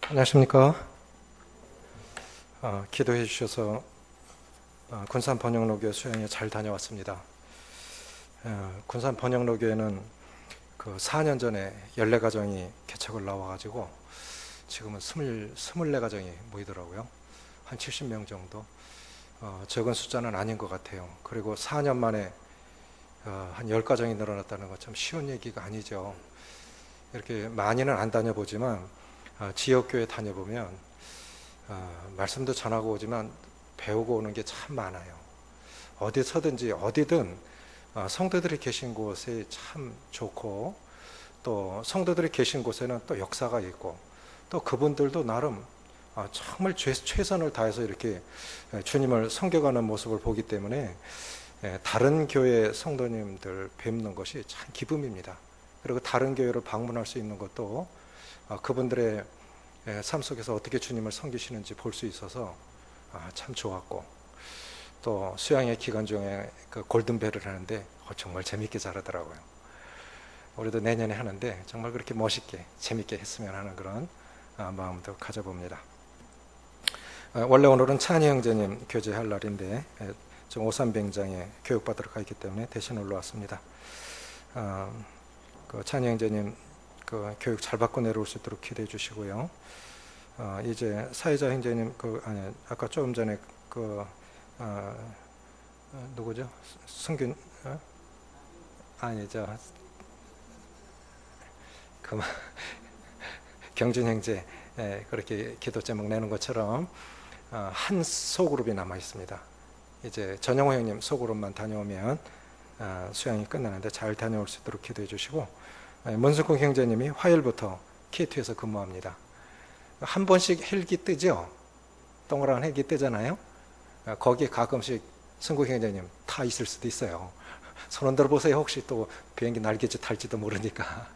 안녕하십니까. 기도해 주셔서 군산 번영로교회 수양에 잘 다녀왔습니다. 군산 번영로교회는 그 4년 전에 14가정이 개척을 나와가지고 지금은 24가정이 모이더라고요. 한 70명 정도. 적은 숫자는 아닌 것 같아요. 그리고 4년 만에 한 10가정이 늘어났다는 것 참 쉬운 얘기가 아니죠. 이렇게 많이는 안 다녀보지만 지역교회 다녀보면 말씀도 전하고 오지만 배우고 오는 게 참 많아요. 어디서든지 어디든 성도들이 계신 곳에 참 좋고, 또 성도들이 계신 곳에는 또 역사가 있고, 또 그분들도 나름 정말 최선을 다해서 이렇게 주님을 섬겨가는 모습을 보기 때문에 다른 교회 성도님들 뵙는 것이 참 기쁨입니다. 그리고 다른 교회를 방문할 수 있는 것도 그분들의 삶 속에서 어떻게 주님을 섬기시는지 볼 수 있어서 참 좋았고, 또 수양의 기간 중에 그 골든벨을 하는데 정말 재밌게 잘하더라고요. 우리도 내년에 하는데 정말 그렇게 멋있게 재밌게 했으면 하는 그런 마음도 가져봅니다. 원래 오늘은 찬희 형제님 교제할 날인데 지금 오산병장에 교육받으러 가 있기 때문에 대신 올라왔습니다. 그 찬희 형제님 그 교육 잘 받고 내려올 수 있도록 기도해 주시고요. 이제 사회자 형제님 아까 조금 전에 누구죠? 승균 경준 형제 그렇게 기도 제목 내는 것처럼 한 소그룹이 남아 있습니다. 이제 전영호 형님 소그룹만 다녀오면 수양이 끝나는데 잘 다녀올 수 있도록 기도해 주시고, 문승국 형제님이 화요일부터 K2에서 근무합니다. 한 번씩 헬기 뜨죠? 동그란 헬기 뜨잖아요? 거기에 가끔씩 승국 형제님 타 있을 수도 있어요. 손 흔들어 보세요. 혹시 또 비행기 날개짓 탈지도 모르니까.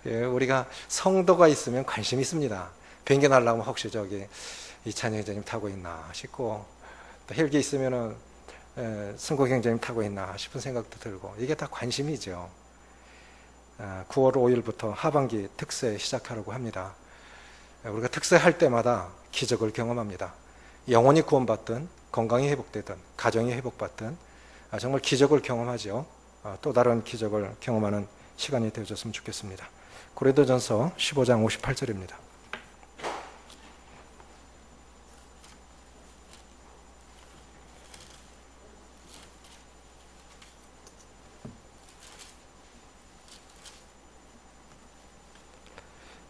우리가 성도가 있으면 관심이 있습니다. 비행기 날라오면 혹시 저기 이찬희 형제님 타고 있나 싶고, 또 헬기 있으면은 승국 형제님 타고 있나 싶은 생각도 들고, 이게 다 관심이죠. 9월 5일부터 하반기 특세 시작하려고 합니다. 우리가 특세할 때마다 기적을 경험합니다. 영혼이 구원받든 건강이 회복되든 가정이 회복받든 정말 기적을 경험하죠. 또 다른 기적을 경험하는 시간이 되어졌으면 좋겠습니다. 고린도전서 15장 58절입니다.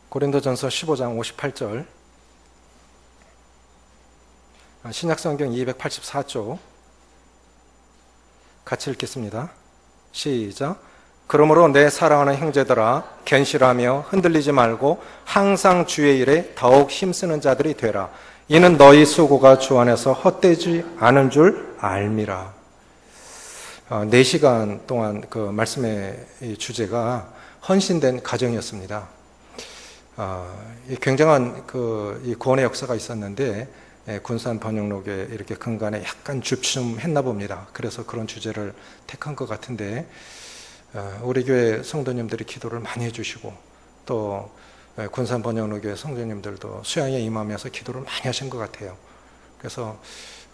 고린도전서 15장 58절, 신약성경 284쪽 같이 읽겠습니다. 시작. 그러므로 내 사랑하는 형제들아, 견실하며 흔들리지 말고 항상 주의 일에 더욱 힘쓰는 자들이 되라. 이는 너희 수고가 주 안에서 헛되지 않은 줄 알미라. 4시간 동안 그 말씀의 주제가 헌신된 가정이었습니다. 굉장한 이 구원의 역사가 있었는데 군산 번영로교회 이렇게 근간에 약간 주춤했나 봅니다. 그래서 그런 주제를 택한 것 같은데, 우리 교회 성도님들이 기도를 많이 해주시고, 또 군산 번영로교회 성도님들도 수양에 임하면서 기도를 많이 하신 것 같아요. 그래서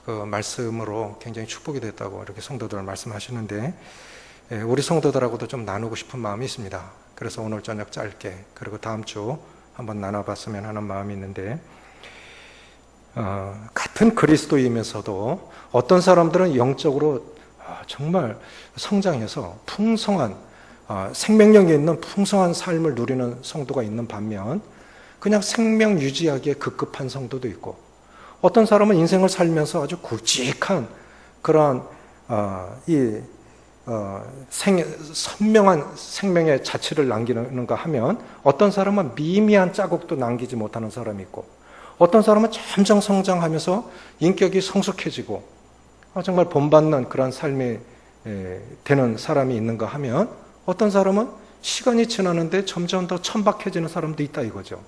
그 말씀으로 굉장히 축복이 됐다고 이렇게 성도들 말씀하시는데, 우리 성도들하고도 좀 나누고 싶은 마음이 있습니다. 그래서 오늘 저녁 짧게, 그리고 다음 주 한번 나눠봤으면 하는 마음이 있는데, 같은 그리스도이면서도 어떤 사람들은 영적으로 정말 성장해서 풍성한 생명력이 있는 풍성한 삶을 누리는 성도가 있는 반면, 그냥 생명 유지하기에 급급한 성도도 있고, 어떤 사람은 인생을 살면서 아주 굵직한 그런 선명한 생명의 자취를 남기는가 하면, 어떤 사람은 미미한 자국도 남기지 못하는 사람이 있고, 어떤 사람은 점점 성장하면서 인격이 성숙해지고 정말 본받는 그런 삶이 되는 사람이 있는가 하면, 어떤 사람은 시간이 지나는데 점점 더 천박해지는 사람도 있다 이거죠.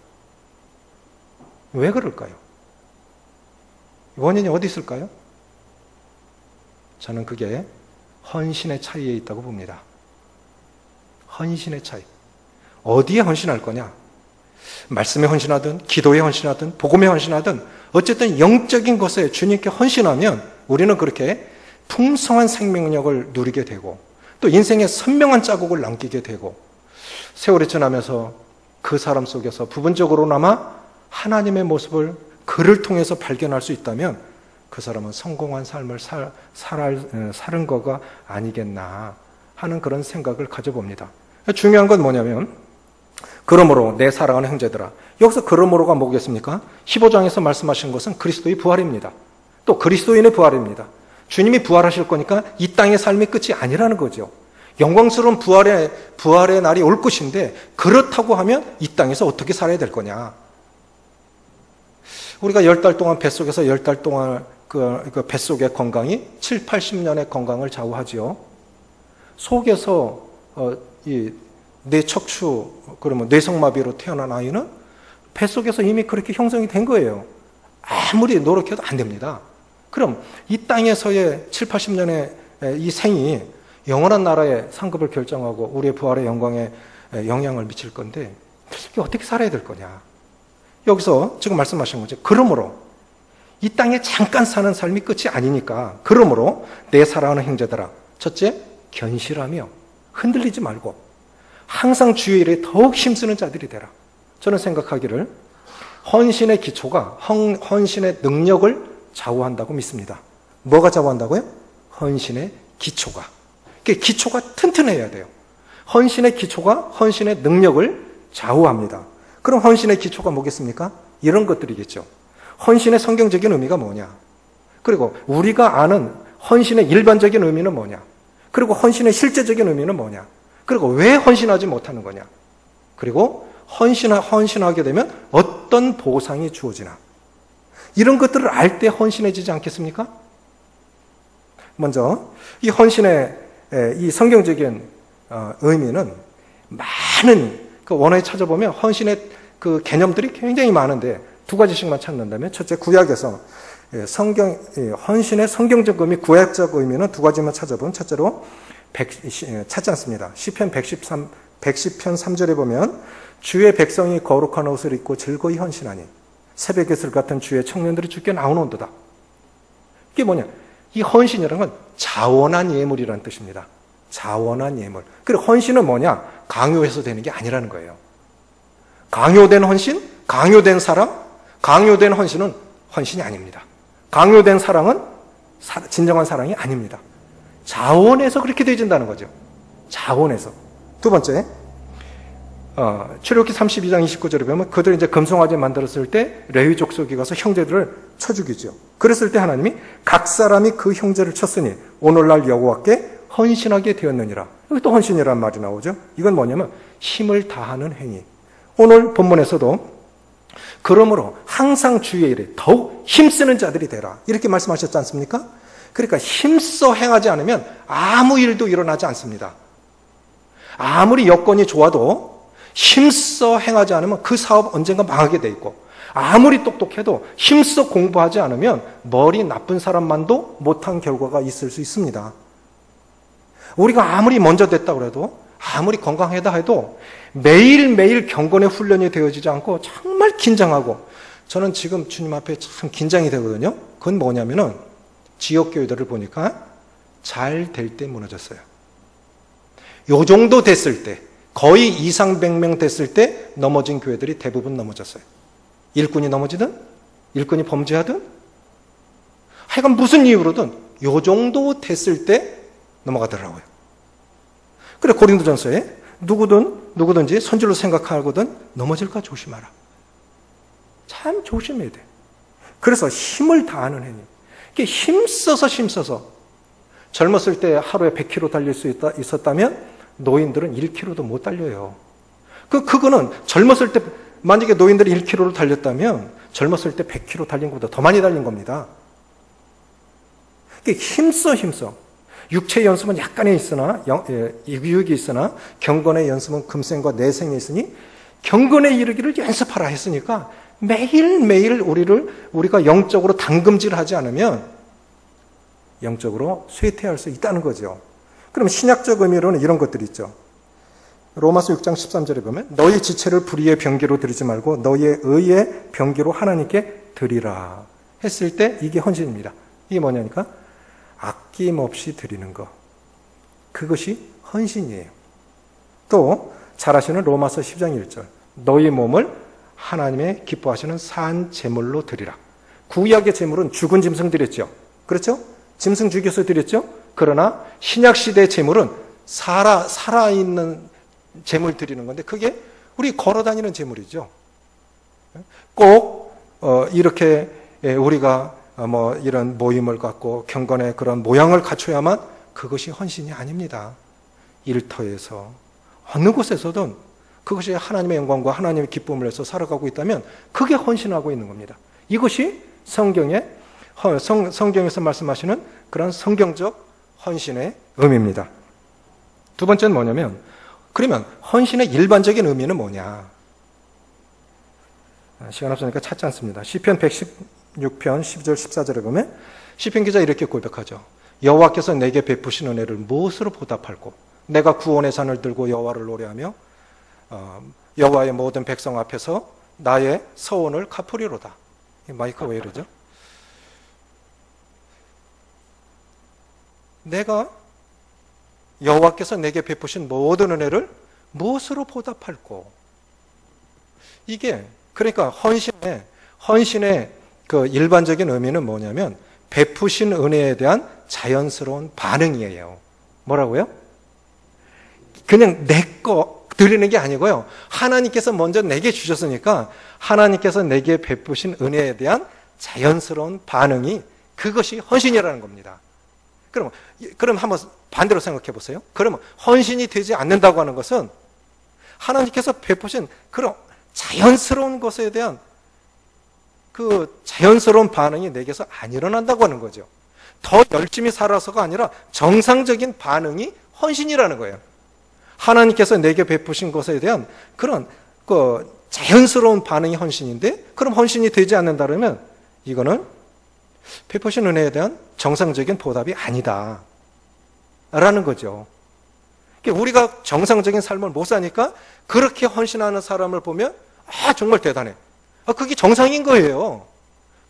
왜 그럴까요? 원인이 어디 있을까요? 저는 그게 헌신의 차이에 있다고 봅니다. 헌신의 차이. 어디에 헌신할 거냐? 말씀에 헌신하든 기도에 헌신하든 복음에 헌신하든 어쨌든 영적인 것에 주님께 헌신하면 우리는 그렇게 풍성한 생명력을 누리게 되고 또 인생의 선명한 자국을 남기게 되고 세월이 지나면서 그 사람 속에서 부분적으로나마 하나님의 모습을 그를 통해서 발견할 수 있다면 그 사람은 성공한 삶을 살은 거가 아니겠나 하는 그런 생각을 가져봅니다. 중요한 건 뭐냐면 그러므로 내 사랑하는 형제들아, 여기서 그러므로가 뭐겠습니까? 15장에서 말씀하신 것은 그리스도의 부활입니다. 또 그리스도인의 부활입니다. 주님이 부활하실 거니까 이 땅의 삶이 끝이 아니라는 거죠. 영광스러운 부활의 날이 올 것인데 그렇다고 하면 이 땅에서 어떻게 살아야 될 거냐? 우리가 10달 동안 뱃속에서 10달 동안 그 뱃속의 건강이 7, 80년의 건강을 좌우하지요. 속에서 이 뇌척추, 그러면 뇌성마비로 태어난 아이는 뱃속에서 이미 그렇게 형성이 된 거예요. 아무리 노력해도 안 됩니다. 그럼 이 땅에서의 7, 80년의 이 생이 영원한 나라의 상급을 결정하고 우리의 부활의 영광에 영향을 미칠 건데 이게 어떻게 살아야 될 거냐. 여기서 지금 말씀하신 거죠. 그러므로 이 땅에 잠깐 사는 삶이 끝이 아니니까 그러므로 내 사랑하는 형제들아, 첫째, 견실하며 흔들리지 말고 항상 주의 일에 더욱 힘쓰는 자들이 되라. 저는 생각하기를 헌신의 기초가 헌신의 능력을 좌우한다고 믿습니다. 뭐가 좌우한다고요? 헌신의 기초가. 기초가 튼튼해야 돼요. 헌신의 기초가 헌신의 능력을 좌우합니다. 그럼 헌신의 기초가 뭐겠습니까? 이런 것들이겠죠. 헌신의 성경적인 의미가 뭐냐? 그리고 우리가 아는 헌신의 일반적인 의미는 뭐냐? 그리고 헌신의 실제적인 의미는 뭐냐? 그리고 왜 헌신하지 못하는 거냐? 그리고 헌신하게 되면 어떤 보상이 주어지나? 이런 것들을 알 때 헌신해지지 않겠습니까? 먼저 이 헌신의 이 성경적인 의미는 많은 그 원어에 찾아보면 헌신의 그 개념들이 굉장히 많은데 두 가지씩만 찾는다면, 첫째, 구약에서 헌신의 성경적 의미, 구약적 의미는 두 가지만 찾아보면, 첫째로 찾지 않습니다. 시편 110편 3절에 보면 주의 백성이 거룩한 옷을 입고 즐거이 헌신하니 새벽의 술 같은 주의 청년들이 주께 나오는도다. 이게 뭐냐? 이 헌신이라는 건 자원한 예물이라는 뜻입니다. 자원한 예물. 그리고 헌신은 뭐냐? 강요해서 되는 게 아니라는 거예요. 강요된 헌신, 강요된 사랑, 강요된 헌신은 헌신이 아닙니다. 강요된 사랑은 진정한 사랑이 아닙니다. 자원해서 그렇게 되어진다는 거죠. 자원해서. 두 번째, 출애굽기 32장 29절에 보면 그들이 이제 금송아지 만들었을 때 레위 족속이 가서 형제들을 쳐 죽이죠. 그랬을 때 하나님이 각 사람이 그 형제를 쳤으니 오늘날 여호와께 헌신하게 되었느니라. 여기 또 헌신이라는 말이 나오죠. 이건 뭐냐면 힘을 다하는 행위. 오늘 본문에서도 그러므로 항상 주의 일에 더욱 힘쓰는 자들이 되라. 이렇게 말씀하셨지 않습니까? 그러니까 힘써 행하지 않으면 아무 일도 일어나지 않습니다. 아무리 여건이 좋아도 힘써 행하지 않으면 그 사업 언젠가 망하게 돼 있고, 아무리 똑똑해도 힘써 공부하지 않으면 머리 나쁜 사람만도 못한 결과가 있을 수 있습니다. 우리가 아무리 먼저 됐다고 해도, 아무리 건강하다 해도 매일매일 경건의 훈련이 되어지지 않고 정말 긴장하고, 저는 지금 주님 앞에 참 긴장이 되거든요. 그건 뭐냐면은 지역교회들을 보니까 잘 될 때 무너졌어요. 요 정도 됐을 때, 거의 이상 100명 됐을 때 넘어진 교회들이 대부분 넘어졌어요. 일꾼이 넘어지든 일꾼이 범죄하든 하여간 무슨 이유로든 요 정도 됐을 때 넘어가더라고요. 그래, 고린도전서에 누구든지 선질로 생각하거든 넘어질까 조심하라. 참 조심해야 돼. 그래서 힘을 다하는 행위. 이게 힘써서 젊었을 때 하루에 100km 달릴 수 있었다면 노인들은 1km도 못 달려요. 그거는 젊었을 때 만약에 노인들이 1km를 달렸다면 젊었을 때 100km 달린 것보다 더 많이 달린 겁니다. 힘써. 육체의 연습은 약간의 있으나 유익이 있으나 경건의 연습은 금생과 내생에 있으니 경건에 이르기를 연습하라 했으니까 매일매일 우리가 영적으로 담금질하지 않으면 영적으로 쇠퇴할 수 있다는 거죠. 그럼 신약적 의미로는 이런 것들이 있죠. 로마서 6장 13절에 보면 너희 지체를 불의의 병기로 드리지 말고 너희의 의의 병기로 하나님께 드리라 했을 때 이게 헌신입니다. 이게 뭐냐니까 아낌없이 드리는 것. 그것이 헌신이에요. 또 잘 아시는 로마서 10장 1절 너희 몸을 하나님의 기뻐하시는 산 제물로 드리라. 구약의 제물은 죽은 짐승 드렸죠. 그렇죠? 짐승 죽여서 드렸죠. 그러나 신약시대의 제물은 살아있는 제물 드리는 건데 그게 우리 걸어다니는 제물이죠. 꼭 이렇게 우리가 뭐 이런 모임을 갖고 경건의 그런 모양을 갖춰야만 그것이 헌신이 아닙니다. 일터에서 어느 곳에서든 그것이 하나님의 영광과 하나님의 기쁨을 위해서 살아가고 있다면 그게 헌신하고 있는 겁니다. 이것이 성경에서 말씀하시는 그런 성경적 헌신의 의미입니다. 두 번째는 뭐냐면 그러면 헌신의 일반적인 의미는 뭐냐? 시간 없으니까 찾지 않습니다. 시편 116편 12절 14절에 보면 시편 기자 이렇게 고백하죠. 여호와께서 내게 베푸신 은혜를 무엇으로 보답할꼬? 내가 구원의 산을 들고 여호와를 노래하며 여호와의 모든 백성 앞에서 나의 서원을 갚으리로다. 마이크가 왜 이러죠? 내가 여호와께서 내게 베푸신 모든 은혜를 무엇으로 보답할꼬? 이게 그러니까 헌신의 그 일반적인 의미는 뭐냐면 베푸신 은혜에 대한 자연스러운 반응이에요. 뭐라고요? 그냥 내 거 드리는 게 아니고요. 하나님께서 먼저 내게 주셨으니까 하나님께서 내게 베푸신 은혜에 대한 자연스러운 반응이 그것이 헌신이라는 겁니다. 그럼 한번 반대로 생각해 보세요. 그러면 헌신이 되지 않는다고 하는 것은 하나님께서 베푸신 그런 자연스러운 것에 대한 그 자연스러운 반응이 내게서 안 일어난다고 하는 거죠. 더 열심히 살아서가 아니라 정상적인 반응이 헌신이라는 거예요. 하나님께서 내게 베푸신 것에 대한 그런 그 자연스러운 반응이 헌신인데 그럼 헌신이 되지 않는다면 이거는 베푸신 은혜에 대한 정상적인 보답이 아니다 라는 거죠. 우리가 정상적인 삶을 못 사니까 그렇게 헌신하는 사람을 보면 정말 대단해. 그게 정상인 거예요.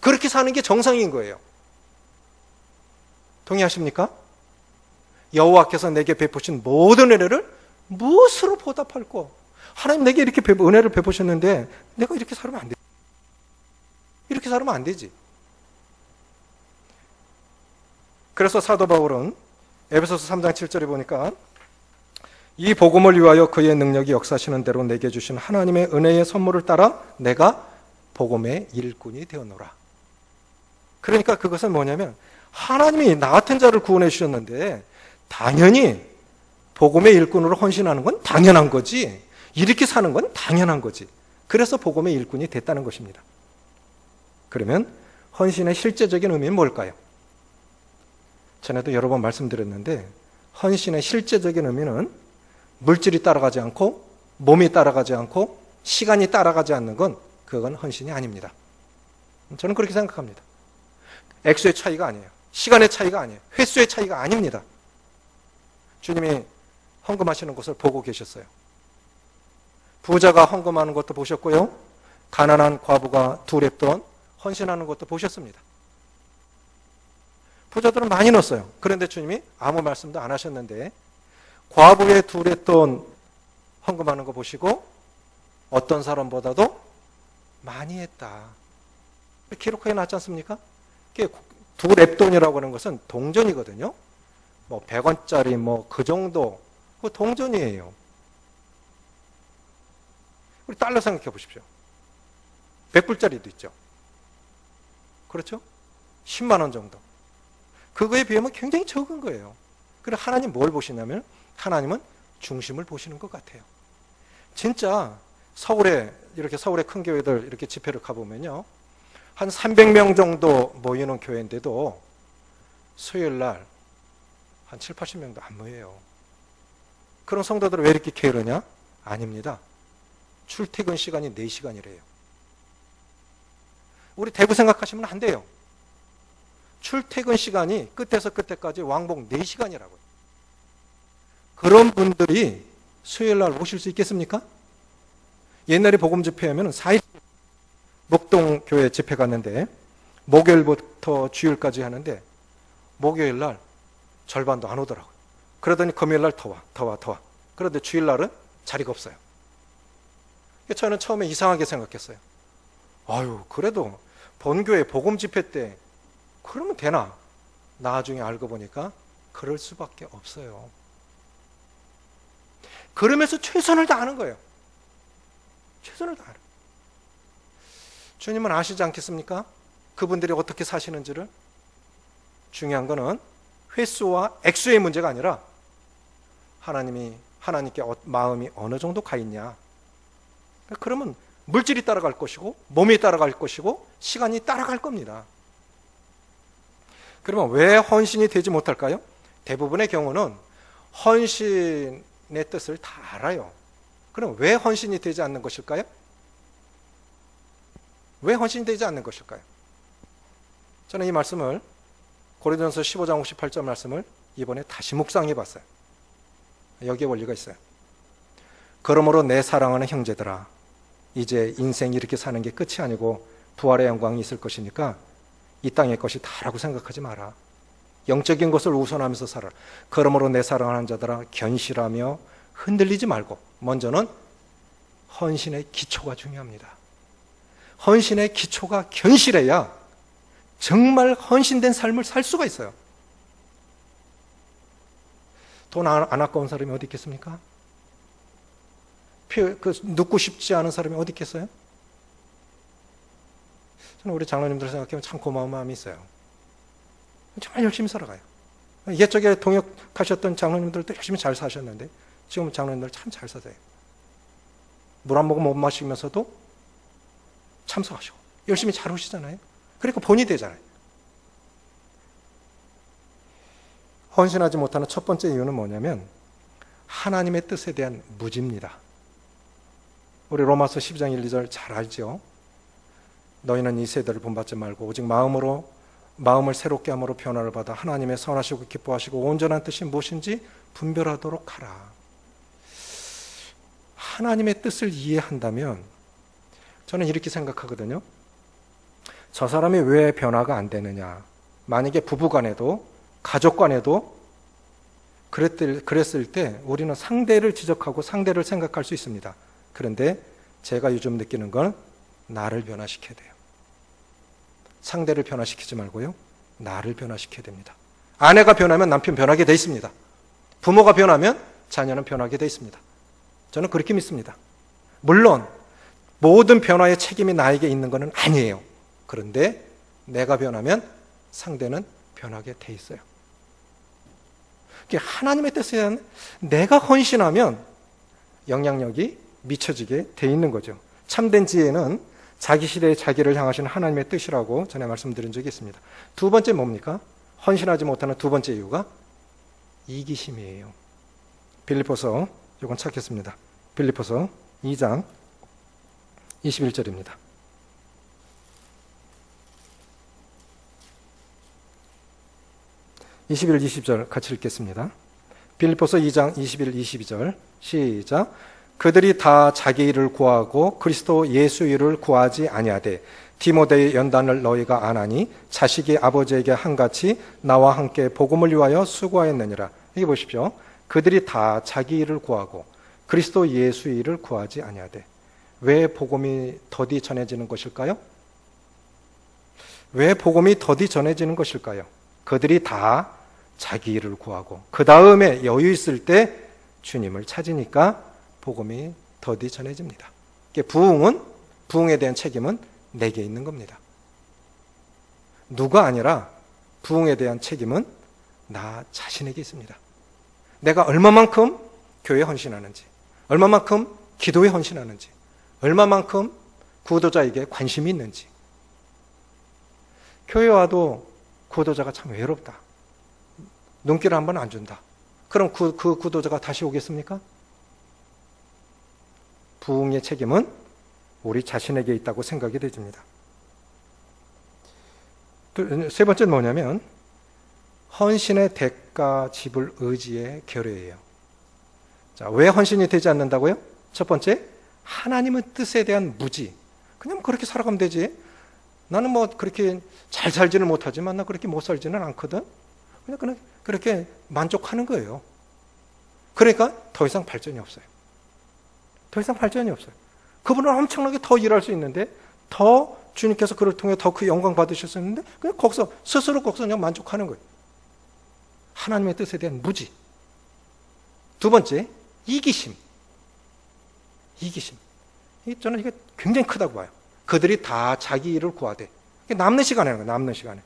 그렇게 사는 게 정상인 거예요. 동의하십니까? 여호와께서 내게 베푸신 모든 은혜를 무엇으로 보답할꼬? 하나님 내게 이렇게 은혜를 베푸셨는데 내가 이렇게 살면 안 돼. 이렇게 살면 안 되지. 그래서 사도 바울은 에베소서 3장 7절에 보니까 이 복음을 위하여 그의 능력이 역사하시는 대로 내게 주신 하나님의 은혜의 선물을 따라 내가 복음의 일꾼이 되었노라. 그러니까 그것은 뭐냐면 하나님이 나 같은 자를 구원해 주셨는데 당연히 복음의 일꾼으로 헌신하는 건 당연한 거지. 이렇게 사는 건 당연한 거지. 그래서 복음의 일꾼이 됐다는 것입니다. 그러면 헌신의 실제적인 의미는 뭘까요? 전에도 여러 번 말씀드렸는데 헌신의 실제적인 의미는 물질이 따라가지 않고 몸이 따라가지 않고 시간이 따라가지 않는 건 그건 헌신이 아닙니다. 저는 그렇게 생각합니다. 액수의 차이가 아니에요. 시간의 차이가 아니에요. 횟수의 차이가 아닙니다. 주님이 헌금하시는 것을 보고 계셨어요. 부자가 헌금하는 것도 보셨고요. 가난한 과부가 두 렙돈 헌신하는 것도 보셨습니다. 부자들은 많이 넣었어요. 그런데 주님이 아무 말씀도 안 하셨는데 과부의 두 렙돈 헌금하는 거 보시고 어떤 사람보다도 많이 했다. 기록해 놨지 않습니까? 두 렙돈이라고 하는 것은 동전이거든요. 뭐 100원짜리 뭐 그 정도 그 동전이에요. 우리 달러 생각해 보십시오. 100불짜리도 있죠. 그렇죠? 10만 원 정도. 그거에 비하면 굉장히 적은 거예요. 그래서 하나님 뭘 보시냐면 하나님은 중심을 보시는 것 같아요. 진짜 서울의 큰 교회들 이렇게 집회를 가보면요. 한 300명 정도 모이는 교회인데도 수요일 날 한 7, 80명도 안 모여요. 그런 성도들은 왜 이렇게 게으르냐? 아닙니다. 출퇴근 시간이 4시간이래요. 우리 대구 생각하시면 안 돼요. 출퇴근 시간이 끝에서 끝에까지 왕복 4시간이라고요. 그런 분들이 수요일 날 오실 수 있겠습니까? 옛날에 복음 집회하면 4일 목동교회 집회 갔는데 목요일부터 주일까지 하는데 목요일 날 절반도 안 오더라고요. 그러더니 금요일 날 더 와. 그런데 주일 날은 자리가 없어요. 저는 처음에 이상하게 생각했어요. 아유, 그래도 본교회 복음 집회 때 그러면 되나? 나중에 알고 보니까 그럴 수밖에 없어요. 그러면서 최선을 다하는 거예요. 최선을 다하는. 주님은 아시지 않겠습니까? 그분들이 어떻게 사시는지를. 중요한 거는 횟수와 액수의 문제가 아니라 하나님께 마음이 어느 정도 가 있냐. 그러면 물질이 따라갈 것이고 몸이 따라갈 것이고 시간이 따라갈 겁니다. 그러면 왜 헌신이 되지 못할까요? 대부분의 경우는 헌신의 뜻을 다 알아요. 그럼 왜 헌신이 되지 않는 것일까요? 왜 헌신이 되지 않는 것일까요? 저는 이 말씀을 고린도전서 15장 58절 말씀을 이번에 다시 묵상해 봤어요. 여기에 원리가 있어요. 그러므로 내 사랑하는 형제들아, 이제 인생 이렇게 사는 게 끝이 아니고 부활의 영광이 있을 것이니까 이 땅의 것이 다라고 생각하지 마라. 영적인 것을 우선하면서 살아. 그러므로 내 사랑하는 자들아, 견실하며 흔들리지 말고, 먼저는 헌신의 기초가 중요합니다. 헌신의 기초가 견실해야 정말 헌신된 삶을 살 수가 있어요. 돈 안 아까운 사람이 어디 있겠습니까? 눕고 싶지 않은 사람이 어디 있겠어요? 저는 우리 장로님들 생각하면 참 고마운 마음이 있어요. 정말 열심히 살아가요. 옛적에 동역하셨던 장로님들도 열심히 잘 사셨는데 지금 장로님들 참 잘 사세요. 물 한 모금 못 마시면서도 참석하시고 열심히 잘 오시잖아요. 그러니까 본이 되잖아요. 헌신하지 못하는 첫 번째 이유는 뭐냐면 하나님의 뜻에 대한 무지입니다. 우리 로마서 12장 1, 2절 잘 알죠? 너희는 이 세대를 본받지 말고 오직 마음을 새롭게 함으로 변화를 받아 하나님의 선하시고 기뻐하시고 온전한 뜻이 무엇인지 분별하도록 하라. 하나님의 뜻을 이해한다면 저는 이렇게 생각하거든요. 저 사람이 왜 변화가 안 되느냐. 만약에 부부간에도 가족간에도 그랬을 때 우리는 상대를 지적하고 상대를 생각할 수 있습니다. 그런데 제가 요즘 느끼는 건 나를 변화시켜야 돼요. 상대를 변화시키지 말고요. 나를 변화시켜야 됩니다. 아내가 변하면 남편 변하게 돼 있습니다. 부모가 변하면 자녀는 변하게 돼 있습니다. 저는 그렇게 믿습니다. 물론 모든 변화의 책임이 나에게 있는 것은 아니에요. 그런데 내가 변하면 상대는 변하게 돼 있어요. 하나님의 뜻에 대한 내가 헌신하면 영향력이 미쳐지게 돼 있는 거죠. 참된 지혜는 자기 시대에 자기를 향하신 하나님의 뜻이라고 전에 말씀드린 적이 있습니다. 두 번째 뭡니까? 헌신하지 못하는 두 번째 이유가 이기심이에요. 빌립보서, 이건 찾겠습니다. 빌립보서 2장 21절입니다. 21, 20절 같이 읽겠습니다. 빌립보서 2장 21, 22절 시작. 그들이 다 자기 일을 구하고 그리스도 예수 일을 구하지 아니하되 디모데의 연단을 너희가 아나니 자식이 아버지에게 한같이 나와 함께 복음을 위하여 수고하였느니라. 여기 보십시오. 그들이 다 자기 일을 구하고 그리스도 예수 일을 구하지 아니하되. 왜 복음이 더디 전해지는 것일까요? 왜 복음이 더디 전해지는 것일까요? 그들이 다 자기 일을 구하고 그 다음에 여유 있을 때 주님을 찾으니까 복음이 더디 전해집니다. 부흥에 대한 책임은 내게 있는 겁니다. 누가 아니라 부흥에 대한 책임은 나 자신에게 있습니다. 내가 얼마만큼 교회에 헌신하는지, 얼마만큼 기도에 헌신하는지, 얼마만큼 구도자에게 관심이 있는지. 교회 와도 구도자가 참 외롭다. 눈길을 한 번 안 준다. 그럼 그 구도자가 다시 오겠습니까? 부흥의 책임은 우리 자신에게 있다고 생각이 되집니다. 세 번째는 뭐냐면 헌신의 대가 지불 의지의 결여예요. 자, 왜 헌신이 되지 않는다고요? 첫 번째, 하나님의 뜻에 대한 무지. 그냥 그렇게 살아가면 되지. 나는 뭐 그렇게 잘 살지는 못하지만 나 그렇게 못 살지는 않거든. 그냥 그렇게 만족하는 거예요. 그러니까 더 이상 발전이 없어요. 더 이상 발전이 없어요. 그분은 엄청나게 더 일할 수 있는데, 더 주님께서 그를 통해 더 그 영광 받으셨었는데, 그냥 스스로 거기서 그냥 만족하는 거예요. 하나님의 뜻에 대한 무지. 두 번째, 이기심. 저는 이게 굉장히 크다고 봐요. 그들이 다 자기 일을 구하되, 남는 시간에 하는 거예요. 남는 시간에.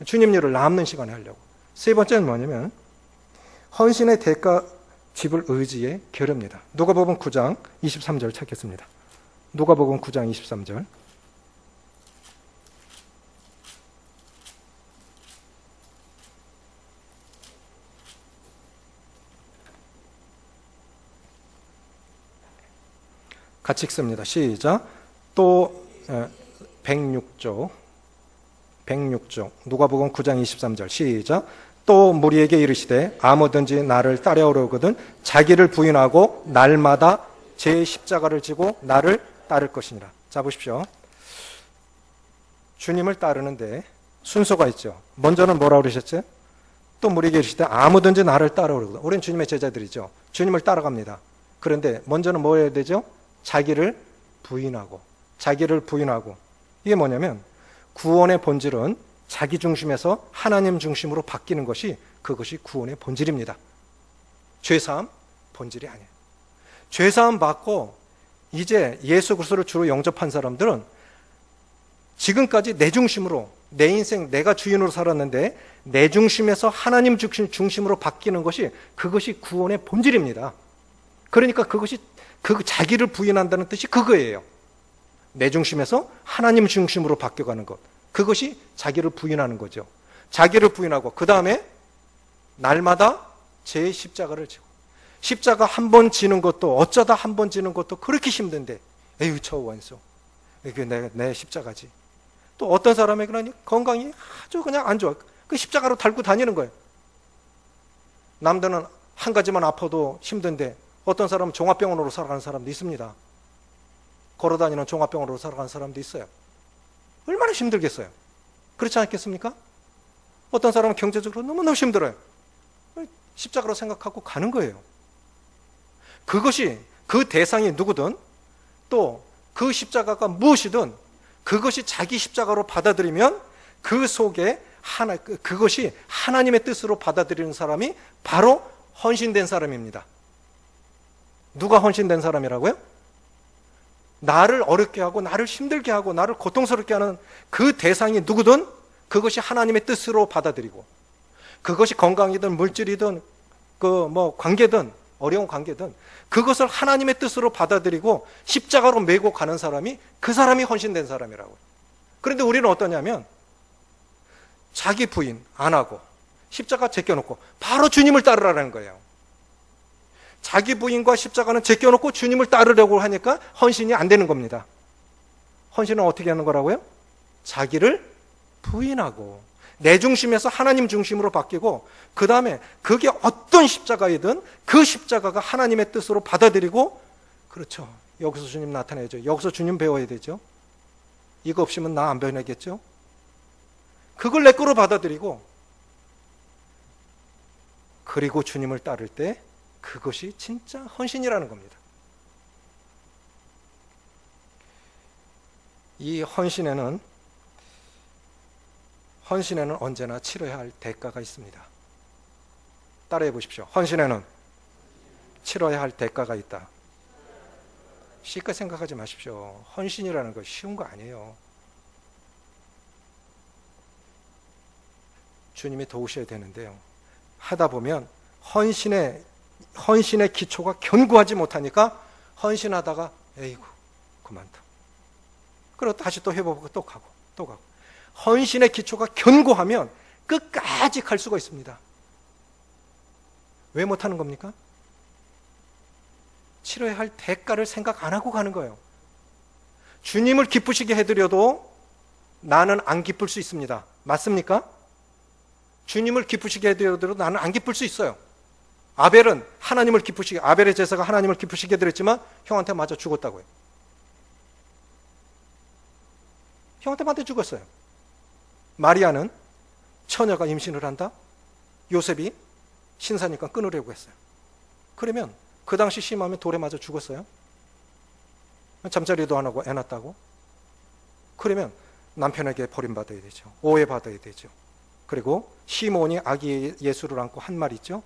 주님 일을 남는 시간에 하려고. 세 번째는 뭐냐면, 헌신의 대가 집을 의지에 겨릅니다. 누가복음 9장 23절 찾겠습니다. 누가복음 9장 23절. 같이 읽습니다. 시작. 또 106쪽 누가복음 9장 23절 시작. 또 무리에게 이르시되 아무든지 나를 따라오려거든 자기를 부인하고 날마다 제 십자가를 지고 나를 따를 것이니라. 자, 보십시오. 주님을 따르는데 순서가 있죠. 먼저는 뭐라고 그러셨죠? 또 무리에게 이르시되 아무든지 나를 따라오려거든. 우리는 주님의 제자들이죠. 주님을 따라갑니다. 그런데 먼저는 뭐 해야 되죠? 자기를 부인하고. 이게 뭐냐면, 구원의 본질은 자기 중심에서 하나님 중심으로 바뀌는 것이, 그것이 구원의 본질입니다. 죄사함 본질이 아니에요. 죄사함 받고 이제 예수 그리스도를 주로 영접한 사람들은 지금까지 내 중심으로, 내 인생 내가 주인으로 살았는데 내 중심에서 하나님 중심으로 바뀌는 것이, 그것이 구원의 본질입니다. 그러니까 그것이 자기를 부인한다는 뜻이 그거예요. 내 중심에서 하나님 중심으로 바뀌어가는 것. 그것이 자기를 부인하는 거죠. 자기를 부인하고, 그 다음에 날마다 제 십자가를 지고. 십자가 한 번 지는 것도, 어쩌다 한 번 지는 것도 그렇게 힘든데, 에휴, 저 원수. 이게 내 십자가지. 또 어떤 사람에게는 건강이 아주 그냥 안 좋아. 그 십자가로 달고 다니는 거예요. 남들은 한 가지만 아파도 힘든데, 어떤 사람은 종합병원으로 살아가는 사람도 있습니다. 걸어다니는 종합병원으로 살아가는 사람도 있어요. 얼마나 힘들겠어요. 그렇지 않겠습니까? 어떤 사람은 경제적으로 너무너무 힘들어요. 십자가로 생각하고 가는 거예요. 그것이, 그 대상이 누구든, 또 그 십자가가 무엇이든 그것이 자기 십자가로 받아들이면 그 속에 그것이 하나님의 뜻으로 받아들이는 사람이 바로 헌신된 사람입니다. 누가 헌신된 사람이라고요? 나를 어렵게 하고 나를 힘들게 하고 나를 고통스럽게 하는 그 대상이 누구든 그것이 하나님의 뜻으로 받아들이고, 그것이 건강이든 물질이든 관계든 어려운 관계든 그것을 하나님의 뜻으로 받아들이고 십자가로 메고 가는 사람이, 그 사람이 헌신된 사람이라고요. 그런데 우리는 어떠냐면, 자기 부인 안 하고 십자가 제껴놓고 바로 주님을 따르라는 거예요. 자기 부인과 십자가는 제껴놓고 주님을 따르려고 하니까 헌신이 안 되는 겁니다. 헌신은 어떻게 하는 거라고요? 자기를 부인하고 내 중심에서 하나님 중심으로 바뀌고, 그 다음에 그게 어떤 십자가이든 그 십자가가 하나님의 뜻으로 받아들이고, 그렇죠, 여기서 주님 나타내죠. 여기서 주님 배워야 되죠. 이거 없으면 나 안 변하겠죠. 그걸 내 거로 받아들이고, 그리고 주님을 따를 때 그것이 진짜 헌신이라는 겁니다. 이 헌신에는 언제나 치러야 할 대가가 있습니다. 따라해 보십시오. 헌신에는 치러야 할 대가가 있다. 쉽게 생각하지 마십시오. 헌신이라는 거 쉬운 거 아니에요. 주님이 도우셔야 되는데요, 하다 보면 헌신의 기초가 견고하지 못하니까 헌신하다가 에이구 그만둬. 그리고 다시 또 해보고 또 가고. 헌신의 기초가 견고하면 끝까지 갈 수가 있습니다. 왜 못하는 겁니까? 치러야 할 대가를 생각 안 하고 가는 거예요. 주님을 기쁘시게 해드려도 나는 안 기쁠 수 있습니다. 맞습니까? 주님을 기쁘시게 해드려도 나는 안 기쁠 수 있어요. 아벨은 하나님을 기쁘시게, 아벨의 제사가 하나님을 기쁘시게 드렸지만 형한테 맞아 죽었다고요. 형한테 맞아 죽었어요. 마리아는 처녀가 임신을 한다. 요셉이 신사니까 끊으려고 했어요. 그러면 그 당시 심하면 돌에 맞아 죽었어요. 잠자리도 안 하고 애 낳았다고. 그러면 남편에게 버림받아야 되죠. 오해받아야 되죠. 그리고 시몬이 아기 예수를 안고 한 말 있죠.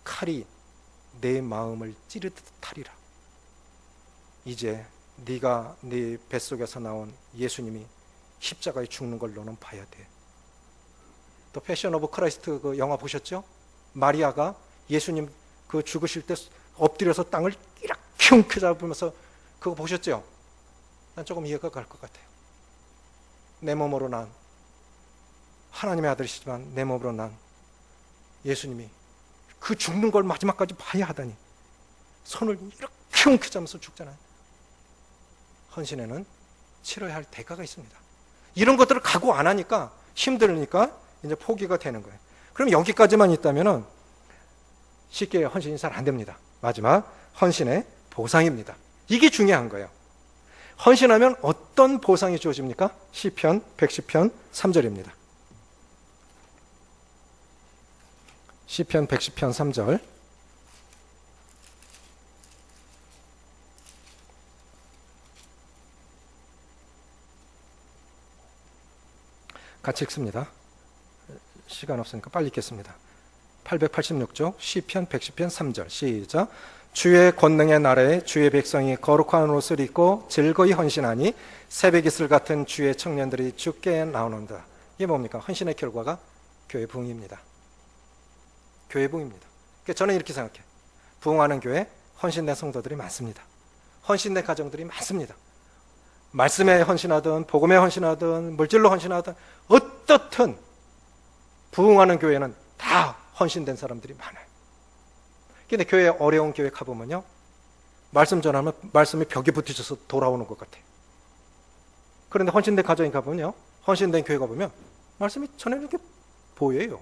칼이 내 마음을 찌르듯 하리라. 이제 네가 네 뱃속에서 나온 예수님이 십자가에 죽는 걸 너는 봐야 돼. 또 패션 오브 크라이스트 그 영화 보셨죠? 마리아가 예수님 그 죽으실 때 엎드려서 땅을 이렇게 움켜잡으면서 그거 보셨죠? 난 조금 이해가 갈 것 같아요. 내 몸으로 난 하나님의 아들이시지만 내 몸으로 난 예수님이 그 죽는 걸 마지막까지 봐야 하다니 손을 이렇게 움켜잡으면서 죽잖아요. 헌신에는 치러야 할 대가가 있습니다. 이런 것들을 각오 안 하니까 힘들으니까 이제 포기가 되는 거예요. 그럼 여기까지만 있다면 쉽게 헌신이 잘 안 됩니다. 마지막 헌신의 보상입니다. 이게 중요한 거예요. 헌신하면 어떤 보상이 주어집니까? 시편 110편 3절입니다. 시편 110편 3절. 같이 읽습니다. 시간 없으니까 빨리 읽겠습니다. 886쪽 시편 110편 3절 시작. 주의 권능의 날에 주의 백성이 거룩한 옷을 입고 즐거이 헌신하니 새벽 이슬 같은 주의 청년들이 주께 나오는다. 이게 뭡니까? 헌신의 결과가 교회 부흥입니다. 교회 부흥입니다. 그러니까 저는 이렇게 생각해요. 부흥하는 교회 헌신된 성도들이 많습니다. 헌신된 가정들이 많습니다. 말씀에 헌신하든 복음에 헌신하든 물질로 헌신하든 어떻든 부흥하는 교회는 다 헌신된 사람들이 많아요. 근데 교회 어려운 교회 가보면요, 말씀 전하면 말씀이 벽에 붙으셔서 돌아오는 것 같아요. 그런데 헌신된 가정에 가보면요, 헌신된 교회 가보면 말씀이 전해지는 게 보여요.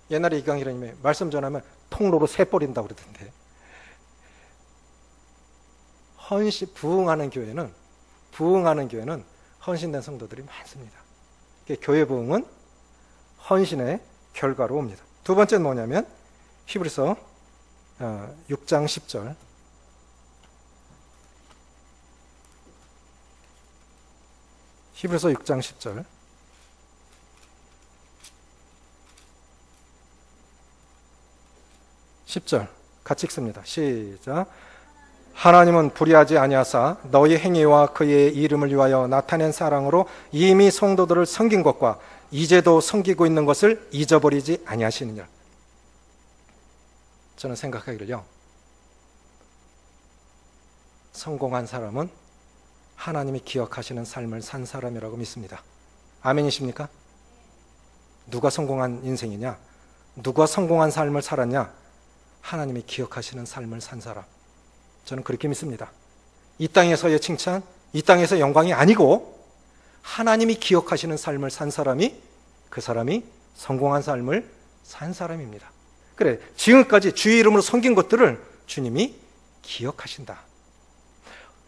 옛날에 이강희라님이 말씀 전하면 통로로 새 버린다고 그러던데, 부흥하는 교회는 헌신된 성도들이 많습니다. 교회 부흥은 헌신의 결과로 옵니다. 두 번째는 뭐냐면 히브리서 6장 10절. 히브리서 6장 10절. 10절 같이 읽습니다. 시작. 하나님은 불의하지 아니하사 너희 행위와 그의 이름을 위하여 나타낸 사랑으로 이미 성도들을 섬긴 것과 이제도 섬기고 있는 것을 잊어버리지 아니하시느냐. 저는 생각하기를요, 성공한 사람은 하나님이 기억하시는 삶을 산 사람이라고 믿습니다. 아멘이십니까? 누가 성공한 인생이냐? 누가 성공한 삶을 살았냐? 하나님이 기억하시는 삶을 산 사람. 저는 그렇게 믿습니다. 이 땅에서의 칭찬, 이 땅에서 영광이 아니고 하나님이 기억하시는 삶을 산 사람이, 그 사람이 성공한 삶을 산 사람입니다. 그래, 지금까지 주의 이름으로 섬긴 것들을 주님이 기억하신다.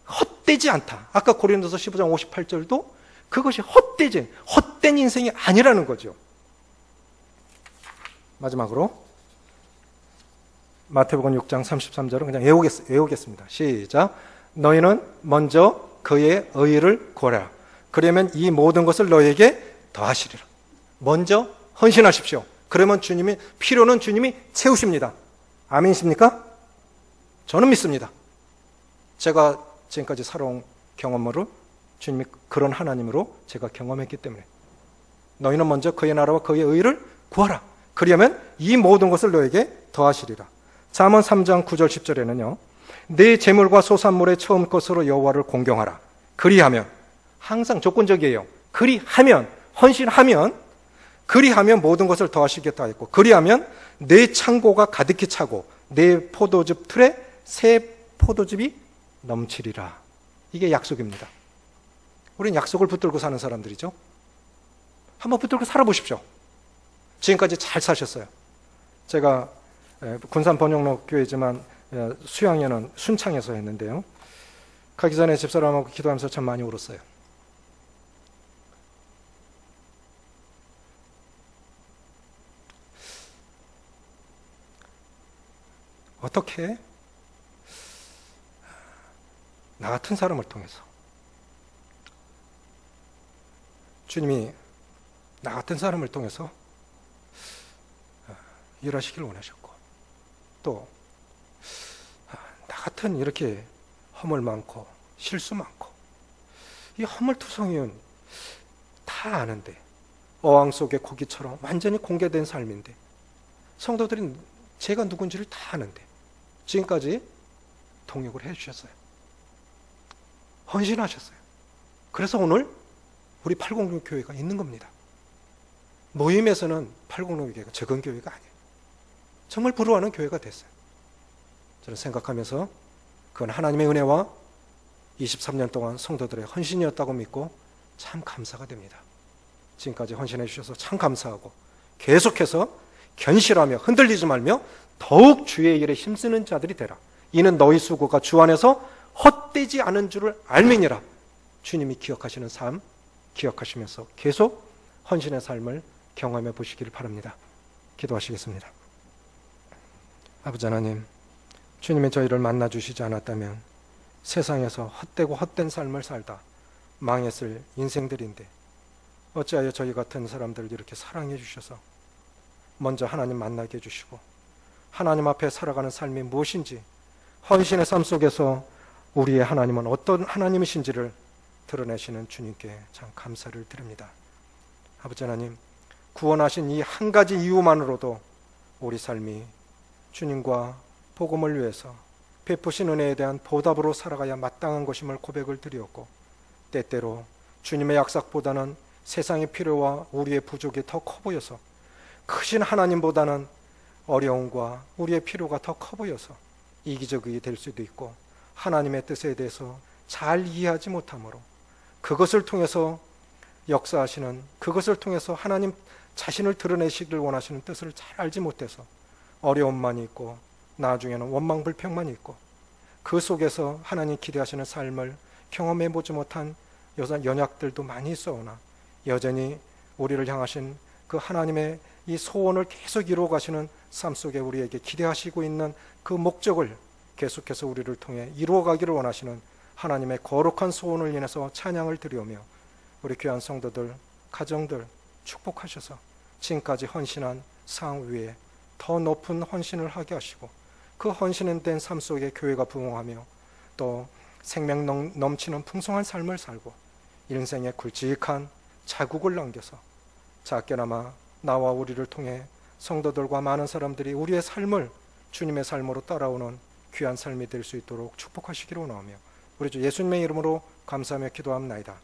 헛되지 않다. 아까 고린도서 15장 58절도 그것이 헛된 인생이 아니라는 거죠. 마지막으로 마태복음 6장 33절은 그냥 외우겠습니다. 시작. 너희는 먼저 그의 의를 구하라. 그러면 이 모든 것을 너희에게 더하시리라. 먼저 헌신하십시오. 그러면 필요는 주님이 채우십니다. 아멘이십니까? 저는 믿습니다. 제가 지금까지 살아온 경험으로 주님이 그런 하나님으로 제가 경험했기 때문에 너희는 먼저 그의 나라와 그의 의를 구하라. 그러면 이 모든 것을 너에게 더하시리라. 잠언 3장 9절 10절에는요. 내 재물과 소산물의 처음 것으로 여호와를 공경하라. 그리하면, 항상 조건적이에요. 그리하면, 헌신하면, 그리하면 모든 것을 더하시겠다 했고, 그리하면 내 창고가 가득히 차고 내 포도즙 틀에 새 포도즙이 넘치리라. 이게 약속입니다. 우린 약속을 붙들고 사는 사람들이죠. 한번 붙들고 살아보십시오. 지금까지 잘 사셨어요. 제가 군산 번영로 교회지만 수양회는 순창에서 했는데요. 가기 전에 집사람하고 기도하면서 참 많이 울었어요. 어떻게 나 같은 사람을 통해서 주님이 나 같은 사람을 통해서 일하시길 원하셨고, 또 나 같은 이렇게 허물 많고 실수 많고 이 허물투성이는 다 아는데, 어항 속의 고기처럼 완전히 공개된 삶인데, 성도들이 제가 누군지를 다 아는데 지금까지 동역을 해주셨어요. 헌신하셨어요. 그래서 오늘 우리 806 교회가 있는 겁니다. 모임에서는 806 교회가 적은 교회가 아니에요. 정말 부러워하는 교회가 됐어요. 저는 생각하면서 그건 하나님의 은혜와 23년 동안 성도들의 헌신이었다고 믿고 참 감사가 됩니다. 지금까지 헌신해 주셔서 참 감사하고, 계속해서 견실하며 흔들리지 말며 더욱 주의 일에 힘쓰는 자들이 되라. 이는 너희 수고가 주 안에서 헛되지 않은 줄을 알미니라. 주님이 기억하시는 삶 기억하시면서 계속 헌신의 삶을 경험해 보시기를 바랍니다. 기도하시겠습니다. 아버지 하나님, 주님이 저희를 만나 주시지 않았다면 세상에서 헛되고 헛된 삶을 살다 망했을 인생들인데, 어찌하여 저희 같은 사람들을 이렇게 사랑해 주셔서 먼저 하나님 만나게 해주시고, 하나님 앞에 살아가는 삶이 무엇인지, 헌신의 삶 속에서 우리의 하나님은 어떤 하나님이신지를 드러내시는 주님께 참 감사를 드립니다. 아버지 하나님, 구원하신 이 한 가지 이유만으로도 우리 삶이 주님과 복음을 위해서 베푸신 은혜에 대한 보답으로 살아가야 마땅한 것임을 고백을 드렸고, 때때로 주님의 약속보다는 세상의 필요와 우리의 부족이 더 커 보여서, 크신 하나님보다는 어려움과 우리의 필요가 더 커 보여서 이기적이 될 수도 있고, 하나님의 뜻에 대해서 잘 이해하지 못하므로 그것을 통해서 역사하시는, 그것을 통해서 하나님 자신을 드러내시길 원하시는 뜻을 잘 알지 못해서 어려움만 있고, 나중에는 원망불평만 있고, 그 속에서 하나님 기대하시는 삶을 경험해 보지 못한 연약들도 많이 있어오나, 여전히 우리를 향하신 그 하나님의 이 소원을 계속 이루어 가시는 삶 속에 우리에게 기대하시고 있는 그 목적을 계속해서 우리를 통해 이루어 가기를 원하시는 하나님의 거룩한 소원을 인해서 찬양을 드리오며, 우리 귀한 성도들, 가정들 축복하셔서 지금까지 헌신한 상 위에 더 높은 헌신을 하게 하시고, 그 헌신은 된 삶 속에 교회가 부흥하며 또 생명 넘치는 풍성한 삶을 살고 인생의 굵직한 자국을 남겨서 작게나마 나와 우리를 통해 성도들과 많은 사람들이 우리의 삶을 주님의 삶으로 따라오는 귀한 삶이 될 수 있도록 축복하시기를 원하며, 우리 주 예수님의 이름으로 감사하며 기도합나이다.